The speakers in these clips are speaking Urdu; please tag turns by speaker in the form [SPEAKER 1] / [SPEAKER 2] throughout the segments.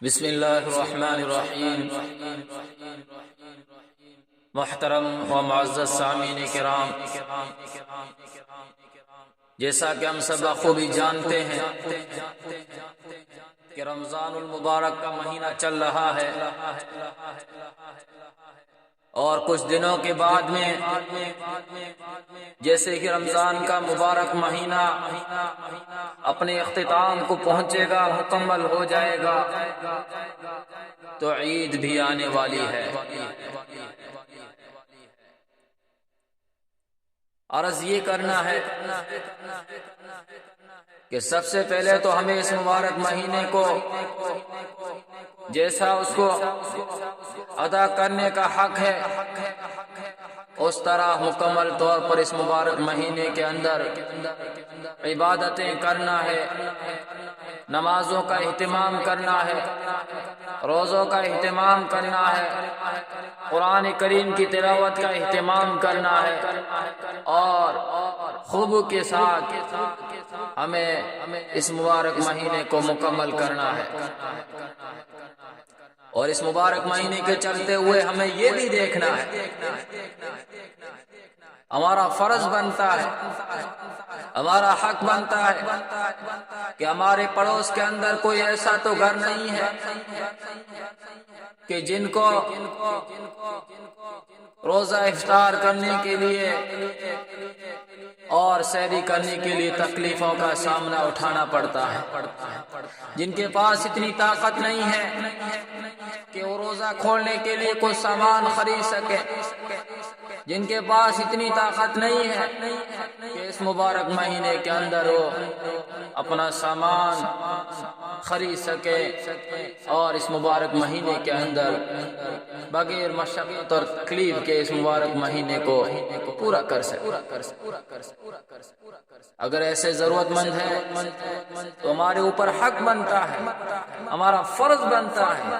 [SPEAKER 1] بسم اللہ الرحمن الرحیم۔ محترم و معزز سامعین کرام، جیسا کہ ہم سب بخوبی جانتے ہیں کہ رمضان المبارک کا مہینہ چل رہا ہے، اور کچھ دنوں کے بعد میں جیسے کہ رمضان کا مبارک مہینہ اپنے اختتام کو پہنچے گا، مکمل ہو جائے گا، تو عید بھی آنے والی ہے۔ عرض یہ کرنا ہے کہ سب سے پہلے تو ہمیں اس مبارک مہینے کو جیسا اس کو ادا کرنے کا حق ہے، اس طرح مکمل طور پر اس مبارک مہینے کے اندر عبادتیں کرنا ہے، نمازوں کا اہتمام کرنا ہے، روزوں کا اہتمام کرنا ہے، قرآن کریم کی تلاوت کا اہتمام کرنا ہے، اور خوب کے ساتھ ہمیں اس مبارک مہینے کو مکمل کرنا ہے۔ اور اس مبارک مہینے کے چلتے ہوئے ہمیں یہ بھی دیکھنا ہے، ہمارا فرض بنتا ہے، ہمارا حق بنتا ہے کہ ہمارے پڑوس کے اندر کوئی ایسا تو گھر نہیں ہے کہ جن کو روزہ افطار کرنے کے لیے اور سحری کرنے کے لیے تکلیفوں کا سامنا اٹھانا پڑتا ہے، جن کے پاس اتنی طاقت نہیں ہے کہ وہ روزہ کھولنے کے لیے کوئی سامان خرید سکے، جن کے پاس اتنی طاقت نہیں ہے کہ اس مبارک مہینے کے اندر وہ اپنا سامان خرید سکے اور اس مبارک مہینے کے اندر بغیر مشقت اور تکلیف کے اس مبارک مہینے کو پورا کر سکے۔ اگر ایسے ضرورت مند ہے تو ہمارے اوپر حق بنتا ہے، ہمارا فرض بنتا ہے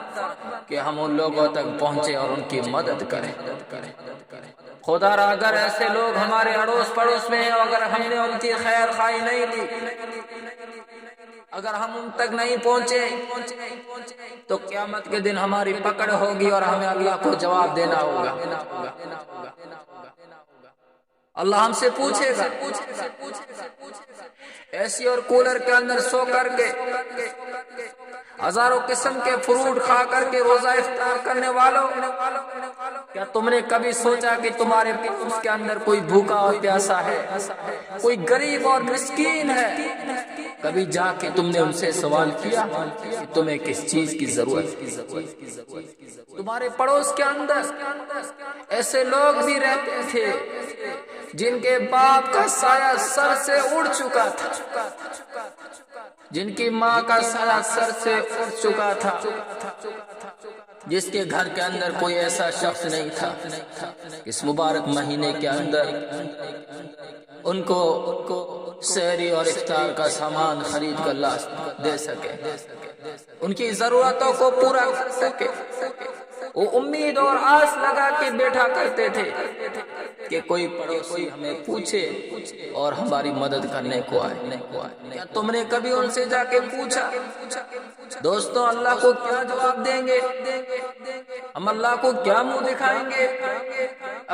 [SPEAKER 1] کہ ہم ان لوگوں تک پہنچے اور ان کی مدد کریں۔ خدا را اگر ایسے لوگ ہمارے اڑوس پڑوس میں ہیں، اگر ہم نے ان کی خیر خواہی نہیں لی، اگر ہم ان تک نہیں پہنچے، تو قیامت کے دن ہماری پکڑ ہوگی اور ہمیں اللہ کو جواب دینا ہوگا۔ اللہ ہم سے پوچھے گا، ایسی اور کولر کے اندر سو کر کے، ہزاروں قسم کے فروٹ کھا کر کے روزہ افطار کرنے والوں، کیا تم نے کبھی سوچا کہ تمہارے پڑوس کے اندر کوئی بھوکا اور پیاسا ہے، کوئی غریب اور مسکین ہے؟ کبھی جا کے تم نے ان سے سوال کیا کہ تمہیں کس چیز کی ضرورت ہے؟ تمہارے پڑوس کے اندر ایسے لوگ بھی رہتے تھے جن کے باپ کا سایہ سر سے اڑ چکا تھا، جن کی ماں کا سایہ سر سے اڑ چکا تھا، جس کے گھر کے اندر کوئی ایسا شخص نہیں تھا اس مبارک مہینے کے اندر ان کو سحری اور افطار کا سامان خرید کر لا دے سکے، ان کی ضرورتوں کو پورا کر سکے۔ وہ امید اور آس لگا کے بیٹھا کرتے تھے کہ کوئی پڑوسی ہمیں پوچھے اور ہماری مدد کرنے کو آئے۔ کیا تم نے کبھی ان سے جا کے پوچھا؟ دوستوں، اللہ کو کیا جواب دیں گے؟ ہم اللہ کو کیا منہ دکھائیں گے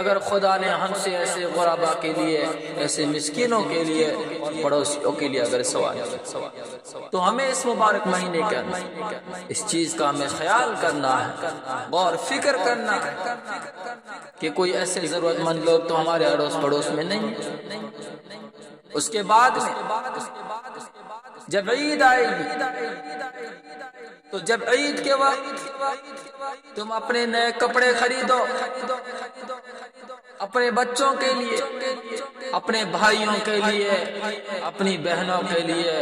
[SPEAKER 1] اگر خدا نے ہم سے ایسے غربا کے لیے، ایسے مسکینوں کے لیے اور پڑوسیوں کے لیے اگر سوال کیا؟ تو ہمیں اس مبارک مہینے کے اندر اس چیز کا ہمیں خیال کرنا ہے، غور فکر کرنا ہے کہ کوئی ایسے ضرورت مند لوگ تو ہمارے اڑوس پڑوس میں نہیں۔ اس کے بعد میں جب عید آئے گی، تو جب عید کے وقت تم اپنے نئے کپڑے خریدو، اپنے بچوں کے لیے، اپنے بھائیوں کے لیے، اپنی بہنوں کے لیے،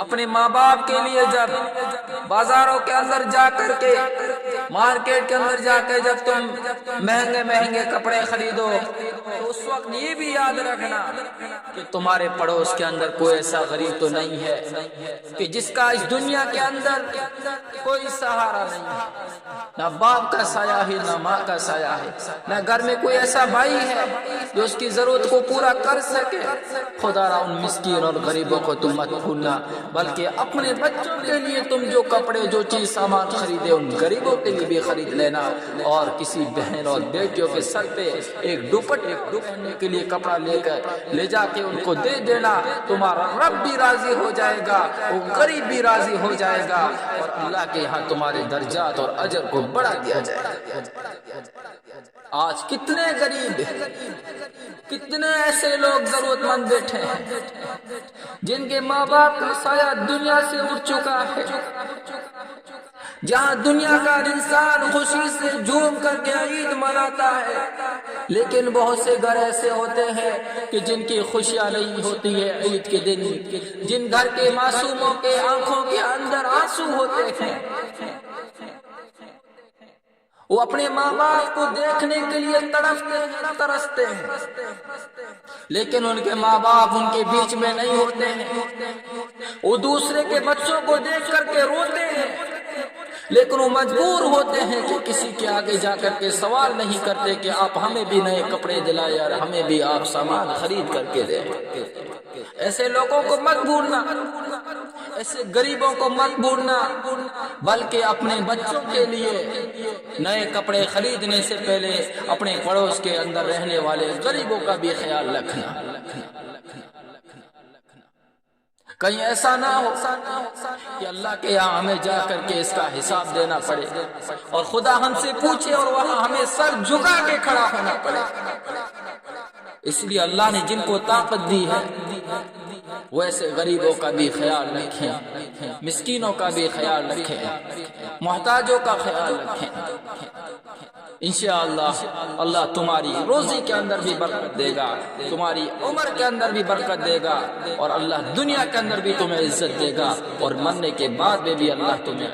[SPEAKER 1] اپنے ماں باپ کے لیے، جب بازاروں کے اندر جا کر کے، مارکیٹ کے اندر جا کے جب تم مہنگے مہنگے کپڑے خریدو، تو اس وقت یہ بھی یاد رکھنا کہ تمہارے پڑوس کے اندر کوئی ایسا غریب تو نہیں ہے کہ جس کا اس دنیا کے اندر کوئی سہارا نہیں ہے، نہ باپ کا سایہ ہے نہ ماں کا سایہ ہے، نہ گھر میں کوئی ایسا بھائی ہے جو اس کی ضرورت کو پورا کر سکے۔ خدا را ان مسکین اور غریبوں کو تم مت بھولنا، بلکہ اپنے بچوں کے لیے تم جو کپڑے جو چیز سامان خریدے ان غریبوں کے لیے بھی خرید لینا، اور کسی بہن اور بیٹیوں کے سر پہ ایک دوپٹے پہننے کے لیے کپڑا لے جا کے ان کو دے دینا۔ تمہارا رب بھی راضی ہو جائے گا، وہ غریب بھی راضی ہو جائے گا، اور اللہ کے ہاں تمہارے درجات اور اجر کو بڑھا دیا جائے گا۔ آج کتنے غریب، کتنے ایسے لوگ ضرورت مند بیٹھے ہیں جن کے ماں باپ کا سایہ دنیا سے اٹھ چکا ہے، جہاں دنیا کا انسان خوشی سے جھوم کر کے عید مناتا ہے، لیکن بہت سے گھر ایسے ہوتے ہیں کہ جن کی خوشیاں نہیں ہوتی ہے عید کے دن، جن گھر کے معصوموں کے آنکھوں کے اندر آنسو ہوتے ہیں، وہ اپنے ماں باپ کو دیکھنے کے لیے تڑپتے ہیں، ترستے ہیں، لیکن ان کے ماں باپ ان کے بیچ میں نہیں ہوتے ہیں۔ وہ دوسرے کے بچوں کو دیکھ کر کے روتے ہیں، لیکن وہ مجبور ہوتے ہیں کہ کسی کے آگے جا کر کے سوال نہیں کرتے کہ آپ ہمیں بھی نئے کپڑے دلائے اور ہمیں بھی آپ سامان خرید کر کے دیں۔ ایسے لوگوں کو مت بھولنا، ایسے غریبوں کو مت بھولنا، بلکہ اپنے بچوں کے لیے نئے کپڑے خریدنے سے پہلے اپنے پڑوس کے اندر رہنے والے غریبوں کا بھی خیال رکھنا۔ کہیں ایسا نہ ہو کہ اللہ کے یہاں ہمیں جا کر کے اس کا حساب دینا پڑے اور خدا ہم سے پوچھے اور وہاں ہمیں سر جھکا کے کھڑا ہونا پڑے۔ اس لیے اللہ نے جن کو طاقت دی ہے وہ ایسے غریبوں کا بھی خیال رکھیں، مسکینوں کا بھی خیال رکھیں، محتاجوں کا خیال رکھیں۔ انشاءاللہ اللہ تمہاری روزی کے اندر بھی برکت دے گا، تمہاری عمر کے اندر بھی برکت دے گا، اور اللہ دنیا کے اندر بھی تمہیں عزت دے گا، اور مرنے کے بعد میں بھی اللہ تمہیں